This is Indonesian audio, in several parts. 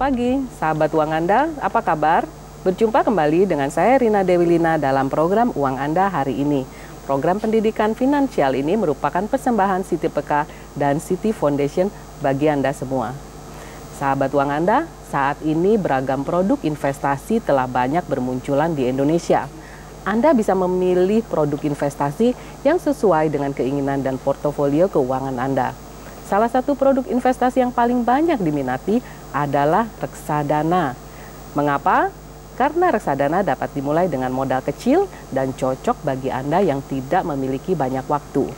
pagi, sahabat Uang Anda, apa kabar? Berjumpa kembali dengan saya Rina Dewi Lina dalam program Uang Anda hari ini. Program pendidikan finansial ini merupakan persembahan Citi PK dan Citi Foundation bagi Anda semua. Sahabat Uang Anda, saat ini beragam produk investasi telah banyak bermunculan di Indonesia. Anda bisa memilih produk investasi yang sesuai dengan keinginan dan portofolio keuangan Anda. Salah satu produk investasi yang paling banyak diminati adalah reksadana. Mengapa? Karena reksadana dapat dimulai dengan modal kecil dan cocok bagi Anda yang tidak memiliki banyak waktu,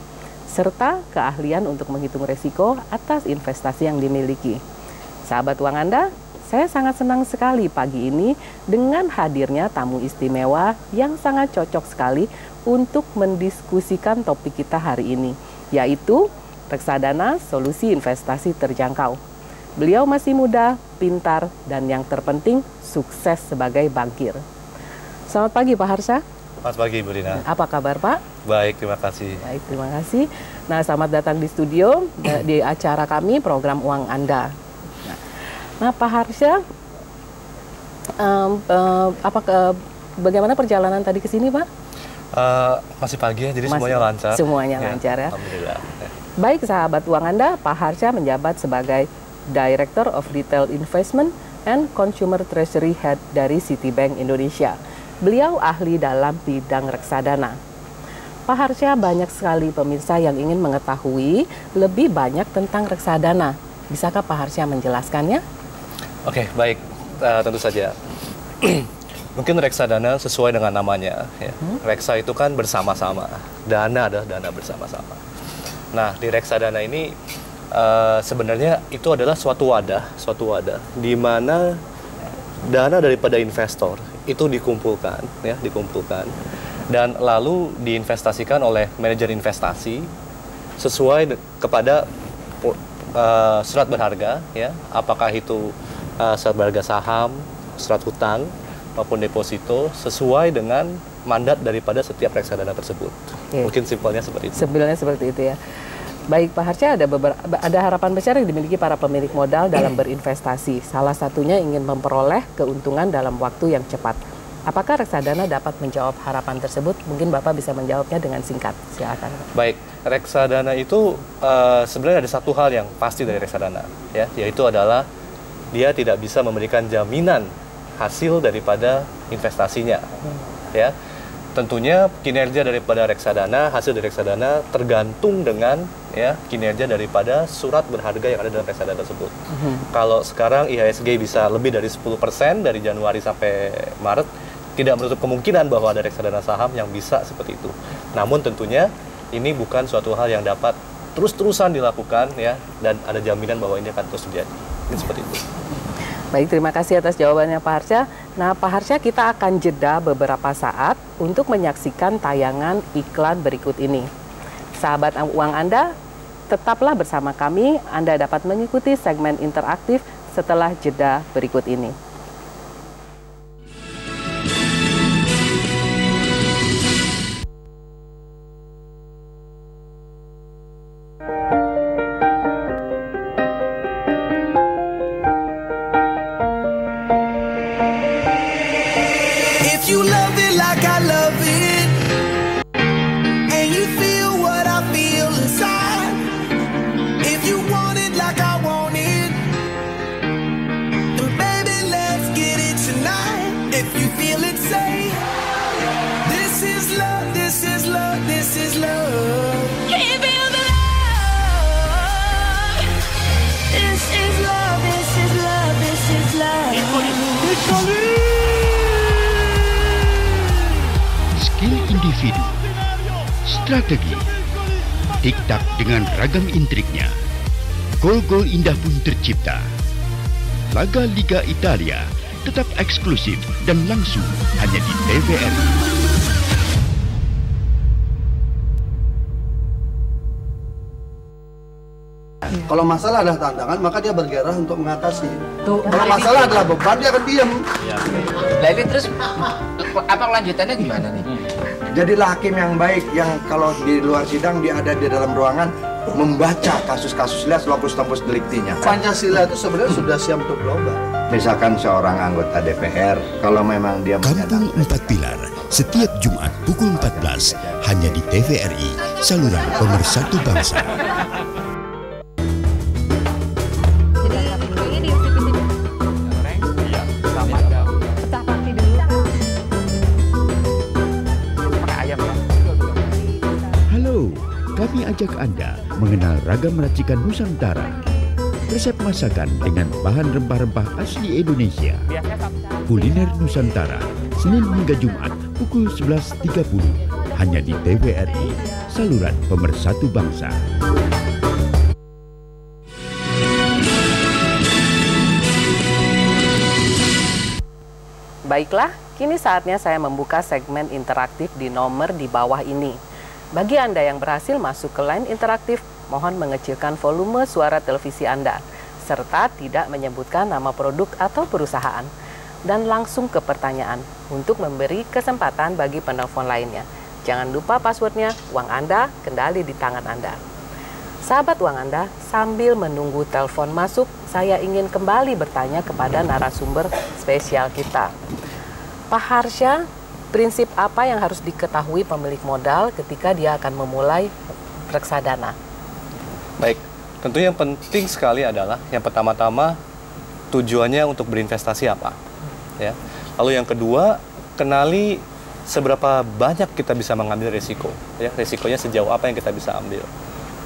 serta keahlian untuk menghitung risiko atas investasi yang dimiliki. Sahabat Uang Anda, saya sangat senang sekali pagi ini dengan hadirnya tamu istimewa yang sangat cocok sekali untuk mendiskusikan topik kita hari ini, yaitu reksadana solusi investasi terjangkau. Beliau masih muda, pintar, dan yang terpenting sukses sebagai bankir. Selamat pagi Pak Harsha. Selamat pagi Bu Rina. Apa kabar Pak? Baik, terima kasih. Baik, terima kasih. Nah, selamat datang di studio di acara kami program Uang Anda. Nah Pak Harsha, bagaimana perjalanan tadi ke sini Pak? Masih pagi ya, jadi semuanya lancar. Semuanya lancar ya. Alhamdulillah. Baik sahabat Uang Anda, Pak Harsha menjabat sebagai Director of Retail Investment and Consumer Treasury Head dari Citibank Indonesia. Beliau ahli dalam bidang reksadana. Pak Harsha, banyak sekali pemirsa yang ingin mengetahui lebih banyak tentang reksadana. Bisakah Pak Harsha menjelaskannya? Oke, baik. Tentu saja. Mungkin reksadana sesuai dengan namanya. Ya. Reksa itu kan bersama-sama. Dana adalah dana bersama-sama. Nah, di reksadana ini sebenarnya itu adalah suatu wadah di mana dana daripada investor itu dikumpulkan, dan lalu diinvestasikan oleh manajer investasi sesuai kepada surat berharga, ya, apakah itu surat berharga saham, surat hutang maupun deposito sesuai dengan mandat daripada setiap reksadana tersebut. Oke. Mungkin simpelnya seperti itu. Simpelnya seperti itu ya. Baik Pak Harsha, ada harapan besar yang dimiliki para pemilik modal dalam berinvestasi. Salah satunya ingin memperoleh keuntungan dalam waktu yang cepat. Apakah reksadana dapat menjawab harapan tersebut? Mungkin Bapak bisa menjawabnya dengan singkat. Silakan. Baik, reksadana itu sebenarnya ada satu hal yang pasti dari reksadana, ya, yaitu adalah dia tidak bisa memberikan jaminan hasil daripada investasinya, ya. Tentunya kinerja daripada reksadana, hasil dari reksadana tergantung dengan, ya, kinerja daripada surat berharga yang ada dalam reksadana tersebut. Kalau sekarang IHSG bisa lebih dari 10% dari Januari sampai Maret, tidak menutup kemungkinan bahwa ada reksadana saham yang bisa seperti itu. Namun tentunya ini bukan suatu hal yang dapat terus-terusan dilakukan, ya, dan ada jaminan bahwa ini akan terus terjadi. Ini seperti itu. Baik, terima kasih atas jawabannya Pak Harsha. Nah, Pak Harsha, kita akan jeda beberapa saat untuk menyaksikan tayangan iklan berikut ini. Sahabat Uang Anda, tetaplah bersama kami. Anda dapat mengikuti segmen interaktif setelah jeda berikut ini. Skill individu, strategi, tiktak dengan ragam intriknya, gol-gol indah pun tercipta. Laga Liga Italia tetap eksklusif dan langsung hanya di TVRI. Kalau masalah adalah tantangan, maka dia bergairah untuk mengatasi. Kalau masalah adalah beban, dia akan diam. Nah ini terus apa kelanjutannya gimana nih? Jadilah hakim yang baik, yang kalau di luar sidang dia ada di dalam ruangan membaca kasus-kasus, lihat locus tempus delictinya. Pancasila itu sebenarnya sudah siap untuk global. Misalkan seorang anggota DPR, kalau memang dia Kampung Empat Pilar, setiap Jumat pukul 14, hanya di TVRI, saluran pemersatu bangsa. Halo, kami ajak Anda mengenal ragam racikan Nusantara. Resep masakan dengan bahan rempah-rempah asli Indonesia. Kuliner Nusantara, Senin hingga Jumat pukul 11.30, hanya di TVRI, saluran pemersatu bangsa. Baiklah, kini saatnya saya membuka segmen interaktif di nomor di bawah ini. Bagi Anda yang berhasil masuk ke line interaktif, mohon mengecilkan volume suara televisi Anda, serta tidak menyebutkan nama produk atau perusahaan. Dan langsung ke pertanyaan, untuk memberi kesempatan bagi penelpon lainnya. Jangan lupa passwordnya, uang Anda kendali di tangan Anda. Sahabat uang Anda, sambil menunggu telepon masuk, saya ingin kembali bertanya kepada narasumber spesial kita. Pak Harsha, prinsip apa yang harus diketahui pemilik modal ketika dia akan memulai reksadana? Baik, tentu yang penting sekali adalah yang pertama-tama tujuannya untuk berinvestasi apa, ya. Lalu yang kedua, kenali seberapa banyak kita bisa mengambil risiko, ya. Risikonya sejauh apa yang kita bisa ambil,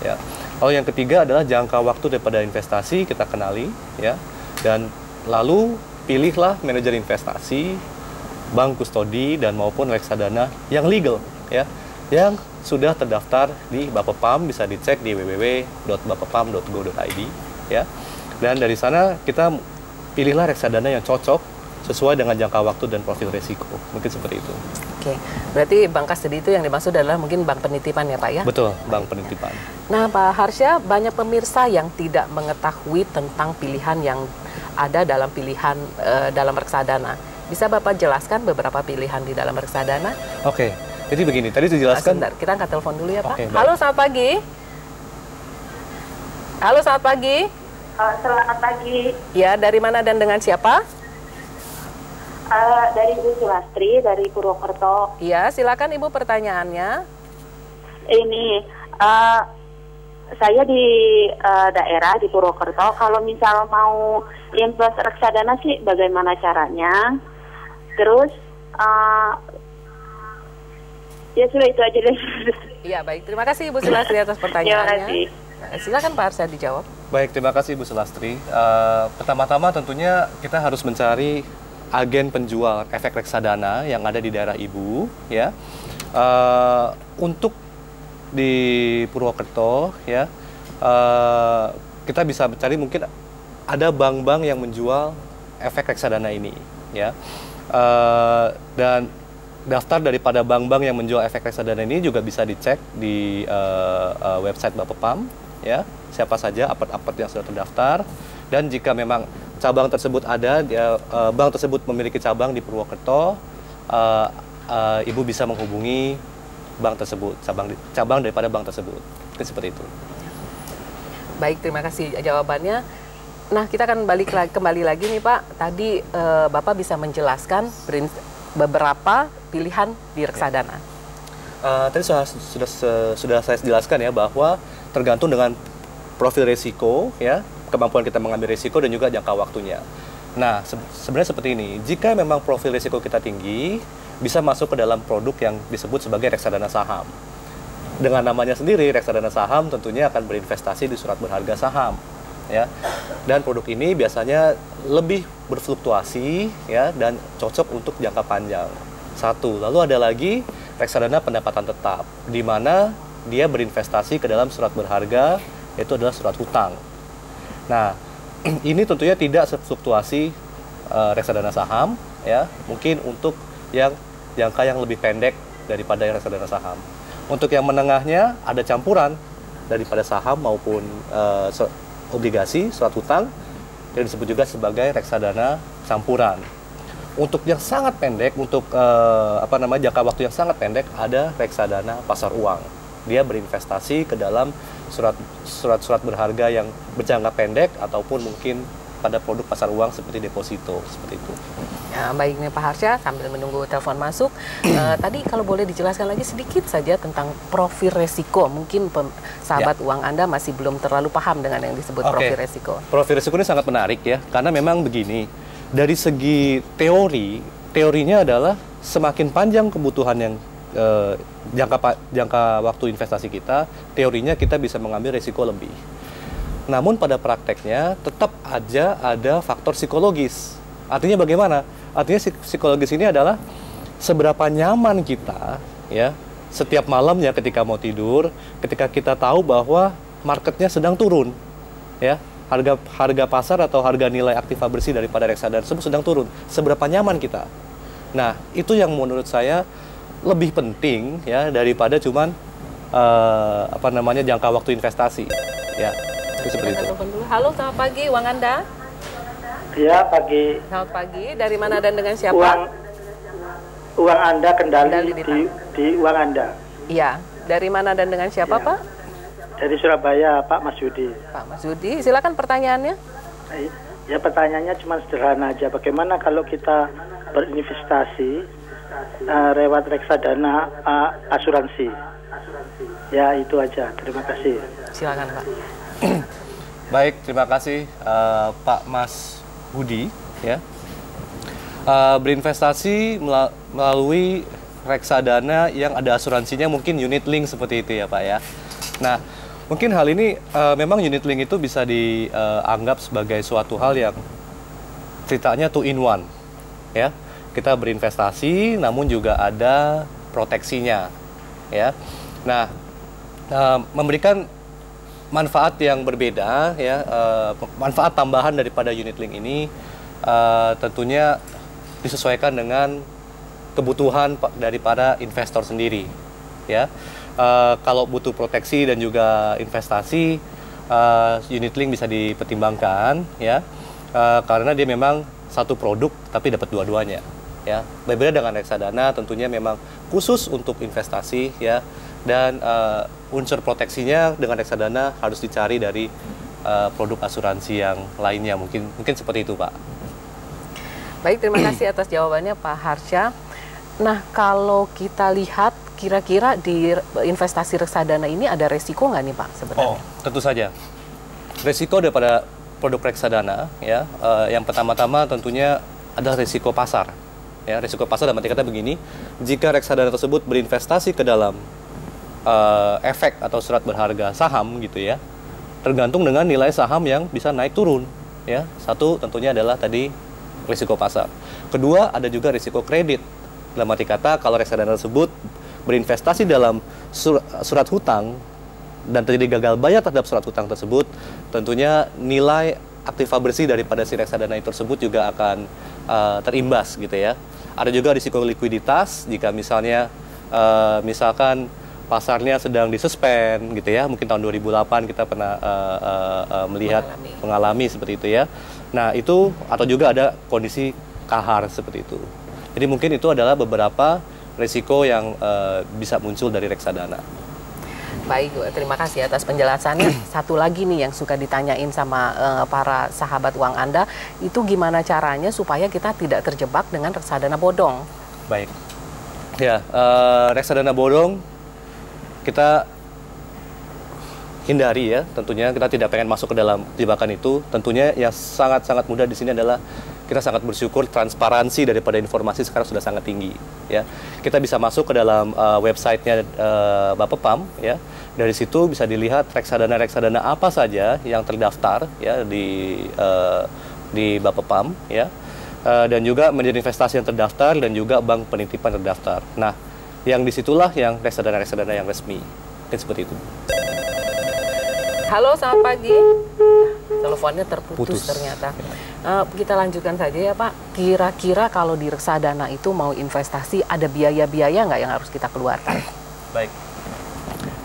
ya. Lalu yang ketiga adalah jangka waktu daripada investasi kita kenali, ya. Dan lalu pilihlah manajer investasi, bank kustodi dan maupun reksadana yang legal, ya, yang sudah terdaftar di Bapepam, bisa dicek di www.bapepam.go.id, ya. Dan dari sana kita pilihlah reksadana yang cocok sesuai dengan jangka waktu dan profil risiko. Mungkin seperti itu. Oke, berarti bank kastedi itu yang dimaksud adalah mungkin bank penitipan ya Pak ya? Betul, bank penitipan. Nah Pak Harsha, banyak pemirsa yang tidak mengetahui tentang pilihan yang ada dalam dalam reksadana. Bisa Bapak jelaskan beberapa pilihan di dalam reksadana? Oke. Jadi begini, tadi dijelaskan. Sebentar, kita angkat telepon dulu ya Pak. Oke, halo, selamat pagi. Halo, selamat pagi. Selamat pagi. Ya, dari mana dan dengan siapa? Dari Ibu Sulastri, dari Purwokerto. Iya, silakan Ibu pertanyaannya. Ini, saya di daerah di Purwokerto. Kalau misal mau invest reksadana sih, bagaimana caranya? Terus, ya sudah itu aja deh. Iya baik, terima kasih Ibu Sulastri atas pertanyaannya. Terima kasih. Silakan Pak Harsha dijawab. Baik, terima kasih Ibu Sulastri. Pertama-tama tentunya kita harus mencari agen penjual efek reksadana yang ada di daerah Ibu, ya. Untuk di Purwokerto, ya, kita bisa mencari mungkin ada bank-bank yang menjual efek reksadana ini, ya. Dan daftar daripada bank-bank yang menjual efek reksadana ini juga bisa dicek di website Bapepam, ya, siapa saja apart-apart yang sudah terdaftar. Dan jika memang cabang tersebut ada, bank tersebut memiliki cabang di Purwokerto, Ibu bisa menghubungi bank tersebut, cabang daripada bank tersebut. Mungkin seperti itu. Baik, terima kasih jawabannya. Nah, kita akan kembali lagi nih Pak. Tadi Bapak bisa menjelaskan beberapa pilihan di reksadana. Tadi sudah saya jelaskan ya bahwa tergantung dengan profil risiko, ya, kemampuan kita mengambil risiko dan juga jangka waktunya. Nah, sebenarnya seperti ini. Jika memang profil risiko kita tinggi, bisa masuk ke dalam produk yang disebut sebagai reksadana saham. Dengan namanya sendiri, reksadana saham tentunya akan berinvestasi di surat berharga saham, ya. Dan produk ini biasanya lebih berfluktuasi, ya, dan cocok untuk jangka panjang. Satu, lalu ada lagi reksadana pendapatan tetap, di mana dia berinvestasi ke dalam surat berharga, yaitu adalah surat hutang. Nah, ini tentunya tidak sefluktuasi reksadana saham, ya, mungkin untuk yang jangka yang lebih pendek daripada reksadana saham. Untuk yang menengahnya ada campuran daripada saham maupun obligasi, surat hutang, yang disebut juga sebagai reksadana campuran. Untuk yang sangat pendek, untuk jangka waktu yang sangat pendek, ada reksadana pasar uang. Dia berinvestasi ke dalam surat berharga yang berjangka pendek ataupun mungkin pada produk pasar uang seperti deposito, seperti itu. Ya, baik nih Pak Harsha, sambil menunggu telepon masuk, tadi kalau boleh dijelaskan lagi sedikit saja tentang profil resiko. Mungkin sahabat uang Anda masih belum terlalu paham dengan yang disebut profil resiko. Profil resiko ini sangat menarik ya, karena memang begini, dari segi teorinya adalah semakin panjang kebutuhan yang jangka waktu investasi kita, teorinya kita bisa mengambil resiko lebih. Namun pada prakteknya tetap aja ada faktor psikologis. Artinya bagaimana? Artinya psikologis ini adalah seberapa nyaman kita ya setiap malamnya ketika mau tidur, ketika kita tahu bahwa marketnya sedang turun, ya harga pasar atau harga nilai aktiva bersih daripada reksadana tersebut sedang turun. Seberapa nyaman kita? Nah, itu yang menurut saya lebih penting ya daripada cuman jangka waktu investasi ya. Itu seperti itu. Halo, selamat pagi uang Anda. Ya, pagi. Selamat pagi. Dari mana dan dengan siapa? Uang Anda kendali di uang Anda. Iya. Dari mana dan dengan siapa, Pak? Dari Surabaya, Pak Mas Yudi. Pak Mas Yudi, silakan pertanyaannya. Ya, pertanyaannya cuma sederhana aja. Bagaimana kalau kita berinvestasi lewat reksadana asuransi? Ya, itu aja. Terima kasih. Silakan, Pak. Baik, terima kasih Pak Mas Budi ya. Berinvestasi melalui reksadana yang ada asuransinya, mungkin unit link seperti itu ya Pak ya. Nah, mungkin hal ini memang unit link itu bisa dianggap sebagai suatu hal yang ceritanya 2 in 1 ya. Kita berinvestasi namun juga ada proteksinya ya. Nah, memberikan manfaat yang berbeda ya, manfaat tambahan daripada unit link ini tentunya disesuaikan dengan kebutuhan daripada investor sendiri ya. Kalau butuh proteksi dan juga investasi, unit link bisa dipertimbangkan ya, karena dia memang satu produk tapi dapat dua-duanya ya. Berbeda dengan reksadana, tentunya memang khusus untuk investasi ya, dan unsur proteksinya dengan reksadana harus dicari dari produk asuransi yang lainnya, mungkin seperti itu Pak. Baik, terima kasih atas jawabannya Pak Harsha. Nah, kalau kita lihat kira-kira di investasi reksadana ini ada resiko nggak nih Pak sebenarnya? Oh, tentu saja. Resiko daripada produk reksadana ya, yang pertama-tama tentunya adalah risiko pasar. Ya, risiko pasar dalam arti kata begini, jika reksadana tersebut berinvestasi ke dalam efek atau surat berharga saham gitu ya, tergantung dengan nilai saham yang bisa naik turun ya. Satu tentunya adalah tadi risiko pasar. Kedua, ada juga risiko kredit. Dalam arti kata kalau reksadana tersebut berinvestasi dalam surat hutang dan terjadi gagal bayar terhadap surat hutang tersebut, tentunya nilai aktiva bersih daripada si reksadana tersebut juga akan terimbas gitu ya. Ada juga risiko likuiditas jika misalnya misalkan pasarnya sedang disuspend gitu ya. Mungkin tahun 2008 kita pernah mengalami seperti itu ya. Nah, itu atau juga ada kondisi kahar seperti itu. Jadi mungkin itu adalah beberapa risiko yang bisa muncul dari reksadana. Baik, terima kasih atas penjelasannya. Satu lagi nih yang suka ditanyain sama para sahabat uang Anda, itu gimana caranya supaya kita tidak terjebak dengan reksadana bodong? Baik, ya reksadana bodong kita hindari ya, tentunya kita tidak pengen masuk ke dalam jebakan itu. Tentunya yang sangat-sangat mudah di sini adalah kita sangat bersyukur transparansi daripada informasi sekarang sudah sangat tinggi ya. Kita bisa masuk ke dalam websitenya Bapepam ya. Dari situ bisa dilihat reksadana apa saja yang terdaftar ya di Bapepam ya. Dan juga menjadi investasi yang terdaftar dan juga bank penitipan terdaftar. Nah, yang disitulah yang reksadana yang resmi. Seperti itu. Halo, selamat pagi. Teleponnya terputus ternyata. Kita lanjutkan saja ya Pak. Kira-kira kalau di reksadana itu mau investasi ada biaya-biaya nggak yang harus kita keluarkan? Baik.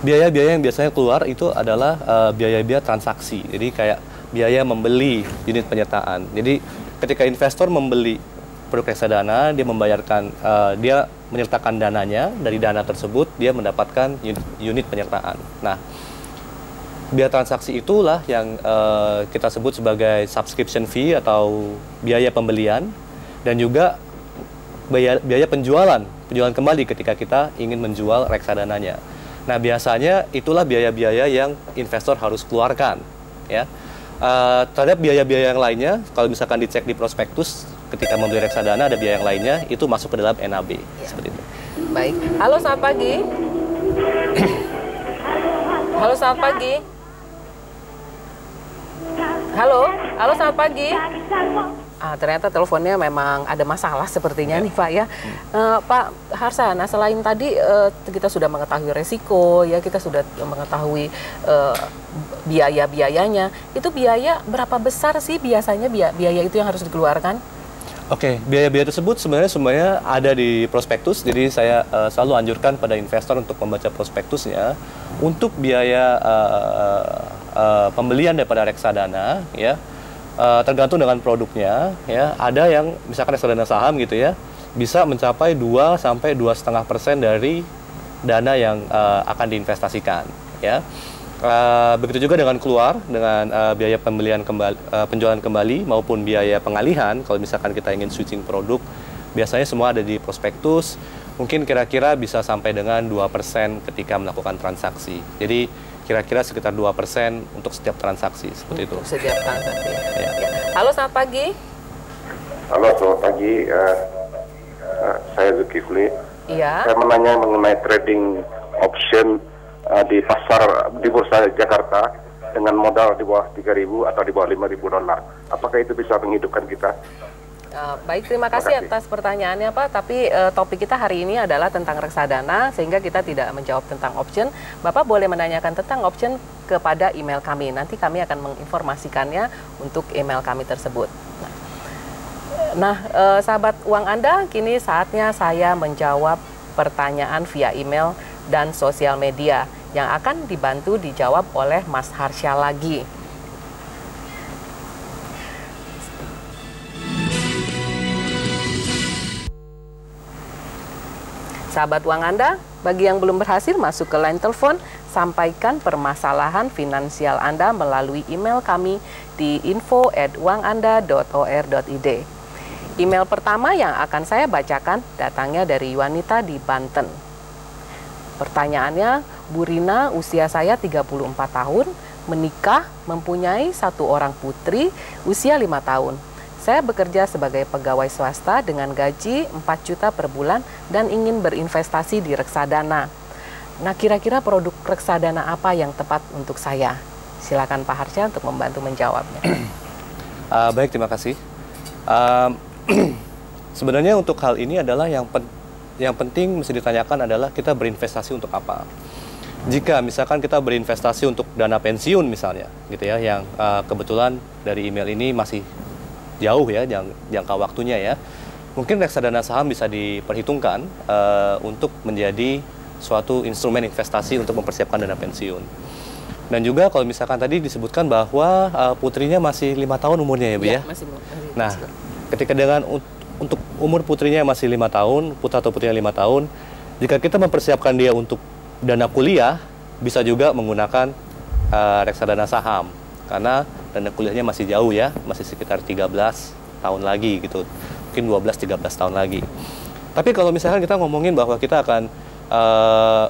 Biaya-biaya yang biasanya keluar itu adalah biaya-biaya transaksi. Jadi kayak biaya membeli unit penyertaan. Jadi ketika investor membeli produk reksadana, dia membayarkan, dia menyertakan dananya. Dari dana tersebut dia mendapatkan unit penyertaan. Nah, biaya transaksi itulah yang kita sebut sebagai subscription fee atau biaya pembelian, dan juga biaya penjualan kembali ketika kita ingin menjual reksadananya. Nah, biasanya itulah biaya-biaya yang investor harus keluarkan, ya. Terhadap biaya-biaya yang lainnya, kalau misalkan dicek di prospektus ketika membeli reksadana ada biaya yang lainnya, itu masuk ke dalam NAB, seperti itu. Baik. Halo, selamat pagi. Halo, selamat pagi. Halo, selamat pagi. Ternyata teleponnya memang ada masalah sepertinya nih Pak ya. Pak Harsana, selain tadi kita sudah mengetahui resiko, ya kita sudah mengetahui biaya-biayanya. Itu biaya berapa besar sih biasanya biaya itu yang harus dikeluarkan? Oke, biaya-biaya tersebut sebenarnya ada di prospektus. Jadi saya selalu anjurkan pada investor untuk membaca prospektusnya. Untuk biaya pembelian daripada reksadana, ya. Tergantung dengan produknya, ya. Ada yang misalkan reksadana saham gitu ya, bisa mencapai 2 sampai 2,5% dari dana yang akan diinvestasikan, ya. Begitu juga dengan biaya pembelian penjualan kembali maupun biaya pengalihan. Kalau misalkan kita ingin switching produk, biasanya semua ada di prospektus. Mungkin kira-kira bisa sampai dengan 2% ketika melakukan transaksi. Jadi kira-kira sekitar 2% untuk setiap transaksi, seperti itu. Setiap transaksi. Ya. Halo, selamat pagi. Halo, selamat pagi. Saya Zulkifli. Iya. Saya menanya mengenai trading option di pasar di bursa Jakarta dengan modal di bawah 3.000 atau di bawah 5.000 dolar. Apakah itu bisa menghidupkan kita? Baik, terima kasih atas pertanyaannya Pak. Tapi topik kita hari ini adalah tentang reksadana, sehingga kita tidak menjawab tentang option. Bapak boleh menanyakan tentang option kepada email kami. Nanti kami akan menginformasikannya untuk email kami tersebut. Nah, sahabat uang Anda, kini saatnya saya menjawab pertanyaan via email dan sosial media yang akan dibantu dijawab oleh Mas Harsha lagi. Sahabat uang Anda, bagi yang belum berhasil masuk ke line telepon, sampaikan permasalahan finansial Anda melalui email kami di info@uanganda.or.id. Email pertama yang akan saya bacakan datangnya dari wanita di Banten. Pertanyaannya, Bu Rina, usia saya 34 tahun, menikah, mempunyai 1 orang putri, usia 5 tahun. Saya bekerja sebagai pegawai swasta dengan gaji 4 juta per bulan dan ingin berinvestasi di reksadana. Nah, kira-kira produk reksadana apa yang tepat untuk saya? Silakan Pak Harsha untuk membantu menjawabnya. Baik, terima kasih. Sebenarnya untuk hal ini adalah yang penting mesti ditanyakan adalah kita berinvestasi untuk apa. Jika misalkan kita berinvestasi untuk dana pensiun misalnya, gitu ya, yang kebetulan dari email ini masih jauh ya jangka waktunya ya, mungkin reksadana saham bisa diperhitungkan untuk menjadi suatu instrumen investasi untuk mempersiapkan dana pensiun. Dan juga kalau misalkan tadi disebutkan bahwa putrinya masih 5 tahun umurnya ya Bu ya? Masih. Nah, ketika dengan untuk umur putrinya masih 5 tahun, putra atau putrinya 5 tahun, jika kita mempersiapkan dia untuk dana kuliah, bisa juga menggunakan reksadana saham. Karena dana kuliahnya masih jauh ya, masih sekitar 13 tahun lagi gitu, mungkin 12-13 tahun lagi. Tapi kalau misalkan kita ngomongin bahwa kita akan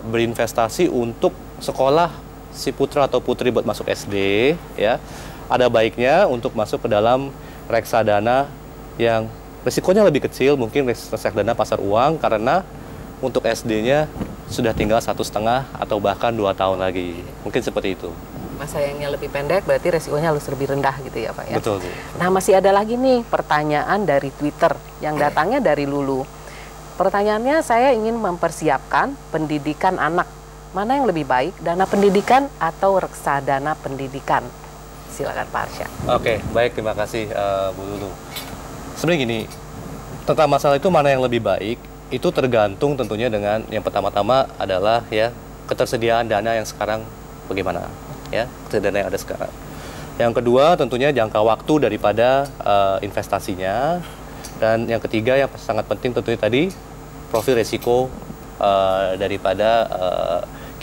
berinvestasi untuk sekolah si putra atau putri buat masuk SD, ya, ada baiknya untuk masuk ke dalam reksadana yang risikonya lebih kecil, mungkin reksadana pasar uang, karena untuk SD-nya sudah tinggal 1,5 atau bahkan 2 tahun lagi, mungkin seperti itu. Masa yang lebih pendek berarti resikonya harus lebih rendah gitu ya Pak ya. Betul, Bu. Nah, masih ada lagi nih pertanyaan dari Twitter yang datangnya dari Lulu. Pertanyaannya, saya ingin mempersiapkan pendidikan anak. Mana yang lebih baik, dana pendidikan atau reksadana pendidikan? Silakan Pak Harsha. Oke, baik, terima kasih Bu Lulu. Sebenarnya gini, tentang masalah itu mana yang lebih baik, itu tergantung tentunya dengan yang pertama-tama adalah ya ketersediaan dana yang sekarang bagaimana. Ya, dana yang ada sekarang. Yang kedua tentunya jangka waktu daripada investasinya, dan yang ketiga yang sangat penting tentunya tadi profil resiko daripada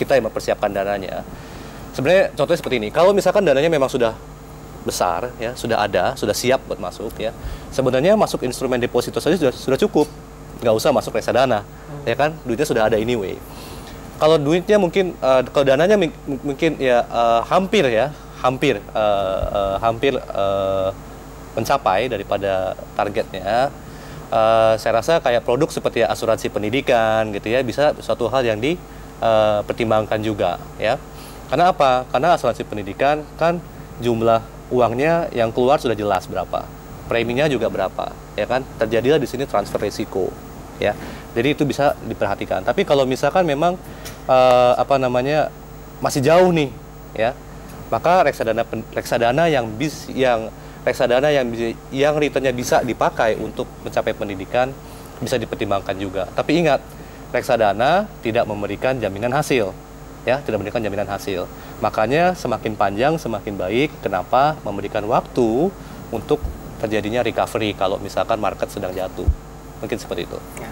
kita yang mempersiapkan dananya. Sebenarnya contohnya seperti ini. Kalau misalkan dananya memang sudah besar, ya, sudah ada, sudah siap buat masuk, ya. Sebenarnya masuk instrumen deposito saja sudah cukup, nggak usah masuk reksadana, ya kan? Duitnya sudah ada anyway. Kalau duitnya mungkin, kalau dananya mungkin ya hampir mencapai daripada targetnya. Saya rasa kayak produk seperti asuransi pendidikan gitu ya, bisa suatu hal yang dipertimbangkan juga, ya. Karena apa? Karena asuransi pendidikan kan jumlah uangnya yang keluar sudah jelas berapa, preminya juga berapa, ya kan? Terjadilah di sini transfer risiko, ya. Jadi itu bisa diperhatikan. Tapi kalau misalkan memang masih jauh nih, ya, maka reksadana yang returnnya bisa dipakai untuk mencapai pendidikan bisa dipertimbangkan juga. Tapi ingat, reksadana tidak memberikan jaminan hasil, ya, tidak memberikan jaminan hasil. Makanya semakin panjang semakin baik. Kenapa? Memberikan waktu untuk terjadinya recovery kalau misalkan market sedang jatuh. Mungkin seperti itu. Ya.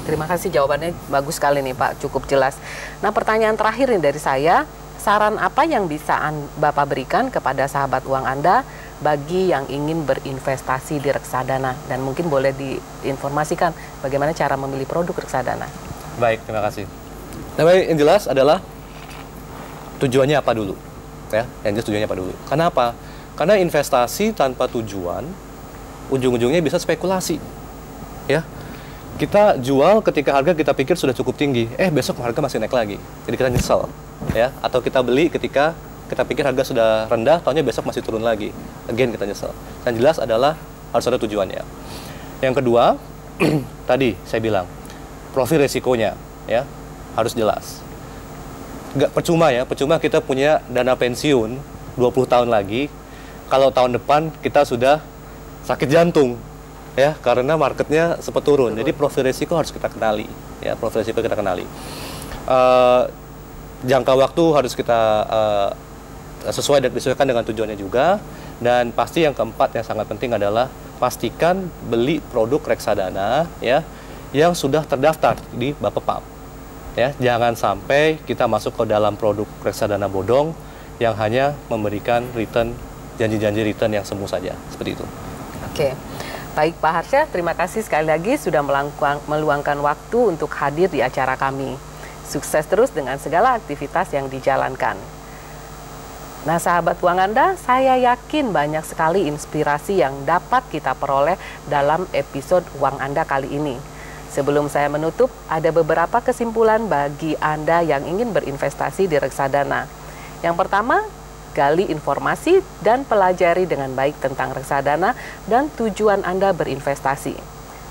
Terima kasih, jawabannya bagus sekali nih Pak, cukup jelas. Nah, pertanyaan terakhir nih dari saya, saran apa yang bisa Bapak berikan kepada sahabat uang Anda bagi yang ingin berinvestasi di reksadana, dan mungkin boleh diinformasikan bagaimana cara memilih produk reksadana. Baik, terima kasih. Nah, yang jelas adalah tujuannya apa dulu, ya? Yang jelas tujuannya apa dulu. Karena apa? Karena investasi tanpa tujuan ujung-ujungnya bisa spekulasi, ya. Kita jual ketika harga kita pikir sudah cukup tinggi, besok harga masih naik lagi, jadi kita nyesel, ya. Atau kita beli ketika kita pikir harga sudah rendah, taunya besok masih turun lagi, again kita nyesel. Yang jelas adalah harus ada tujuannya. Yang kedua, tadi saya bilang profil resikonya, ya, harus jelas. Nggak percuma kita punya dana pensiun 20 tahun lagi, kalau tahun depan kita sudah sakit jantung, ya, karena marketnya sempat turun. Jadi profil resiko harus kita kenali, ya, profil resiko kita kenali. Jangka waktu harus kita disesuaikan dengan tujuannya juga. Dan pasti yang keempat yang sangat penting adalah pastikan beli produk reksadana, ya, yang sudah terdaftar di Bapepam, ya. Jangan sampai kita masuk ke dalam produk reksadana bodong yang hanya memberikan janji-janji return yang semu saja, seperti itu. Oke. Baik Pak Harsha, terima kasih sekali lagi sudah meluangkan waktu untuk hadir di acara kami. Sukses terus dengan segala aktivitas yang dijalankan. Nah, sahabat uang Anda, saya yakin banyak sekali inspirasi yang dapat kita peroleh dalam episode Uang Anda kali ini. Sebelum saya menutup, ada beberapa kesimpulan bagi Anda yang ingin berinvestasi di reksadana. Yang pertama, gali informasi dan pelajari dengan baik tentang reksadana dan tujuan Anda berinvestasi.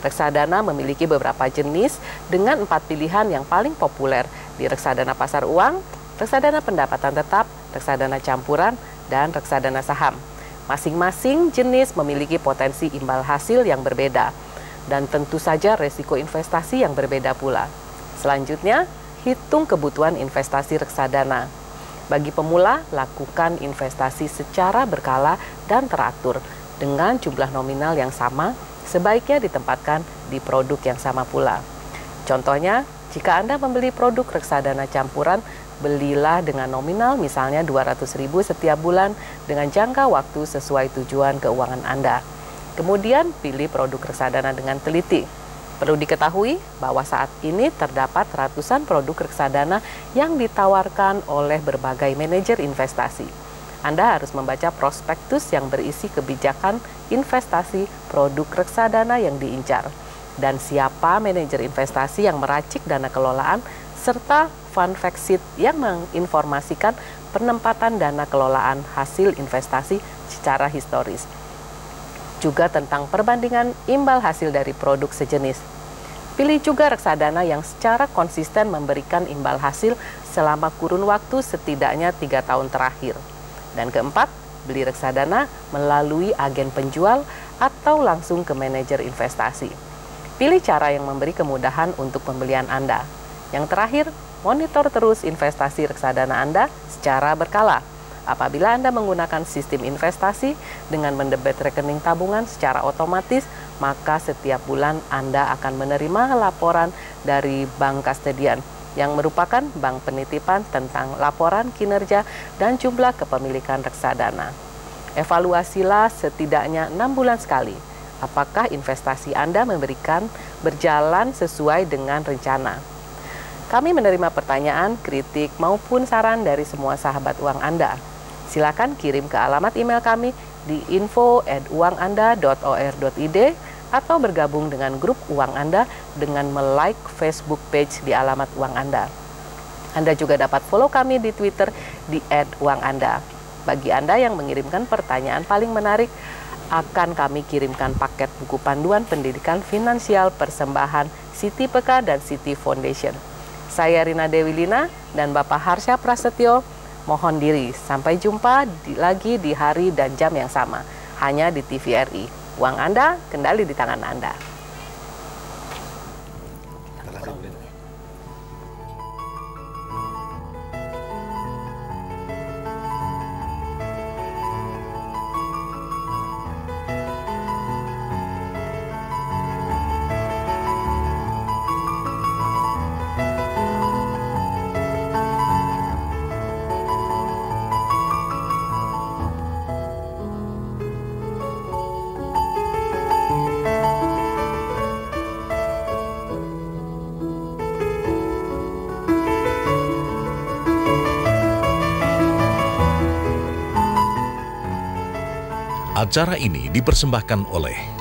Reksadana memiliki beberapa jenis dengan 4 pilihan yang paling populer di reksadana pasar uang, reksadana pendapatan tetap, reksadana campuran, dan reksadana saham. Masing-masing jenis memiliki potensi imbal hasil yang berbeda, dan tentu saja resiko investasi yang berbeda pula. Selanjutnya, hitung kebutuhan investasi reksadana. Bagi pemula, lakukan investasi secara berkala dan teratur dengan jumlah nominal yang sama, sebaiknya ditempatkan di produk yang sama pula. Contohnya, jika Anda membeli produk reksadana campuran, belilah dengan nominal misalnya 200.000 setiap bulan dengan jangka waktu sesuai tujuan keuangan Anda. Kemudian, pilih produk reksadana dengan teliti. Perlu diketahui bahwa saat ini terdapat ratusan produk reksadana yang ditawarkan oleh berbagai manajer investasi. Anda harus membaca prospektus yang berisi kebijakan investasi produk reksadana yang diincar, dan siapa manajer investasi yang meracik dana kelolaan, serta fund fact sheet yang menginformasikan penempatan dana kelolaan hasil investasi secara historis. Juga tentang perbandingan imbal hasil dari produk sejenis. Pilih juga reksadana yang secara konsisten memberikan imbal hasil selama kurun waktu setidaknya 3 tahun terakhir. Dan keempat, beli reksadana melalui agen penjual atau langsung ke manajer investasi. Pilih cara yang memberi kemudahan untuk pembelian Anda. Yang terakhir, monitor terus investasi reksadana Anda secara berkala. Apabila Anda menggunakan sistem investasi dengan mendebet rekening tabungan secara otomatis, maka setiap bulan Anda akan menerima laporan dari bank kastedian yang merupakan bank penitipan tentang laporan kinerja dan jumlah kepemilikan reksadana. Evaluasilah setidaknya 6 bulan sekali. Apakah investasi Anda berjalan sesuai dengan rencana? Kami menerima pertanyaan, kritik, maupun saran dari semua sahabat uang Anda. Silakan kirim ke alamat email kami di info@uanganda.or.id atau bergabung dengan grup Uang Anda dengan like Facebook page di alamat Uang Anda. Anda juga dapat follow kami di Twitter di @uanganda. Bagi Anda yang mengirimkan pertanyaan paling menarik, akan kami kirimkan paket buku panduan pendidikan finansial persembahan Siti Peka dan Siti Foundation. Saya Rina Dewi Lina dan Bapak Harsha Prasetyo mohon diri. Sampai jumpa lagi di hari dan jam yang sama, hanya di TVRI. Uang Anda, kendali di tangan Anda. Acara ini dipersembahkan oleh